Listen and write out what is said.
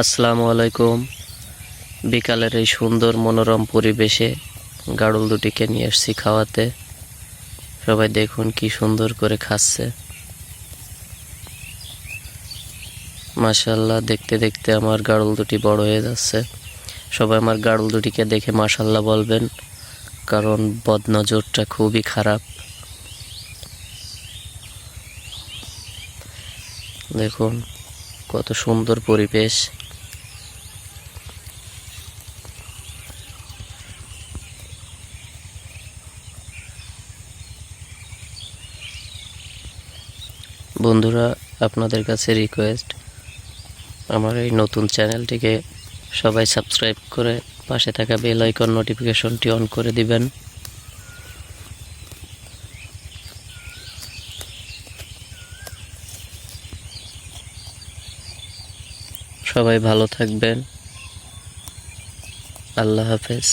আসসালামু আলাইকুম। বিকালের এই সুন্দর মনোরম পরিবেশে গাড়ল দুটিকে নিয়ে এসেছি খাওয়াতে। সবাই দেখুন কি সুন্দর করে খাচ্ছে। মাশাআল্লাহ, দেখতে দেখতে আমার গাড়ল দুটি বড় হয়ে যাচ্ছে। সবাই আমার গাড়ল দুটিকে দেখে মাশাআল্লাহ বলবেন, কারণ বদনজরটা খুবই খারাপ। দেখুন কত সুন্দর পরিবেশ। বন্ধুরা, আপনাদের কাছে রিকোয়েস্ট, আমার এই নতুন চ্যানেলটিকে সবাই সাবস্ক্রাইব করে পাশে থাকা বেল আইকন নোটিফিকেশনটি অন করে দিবেন। সবাই ভালো থাকবেন। আল্লাহ হাফেজ।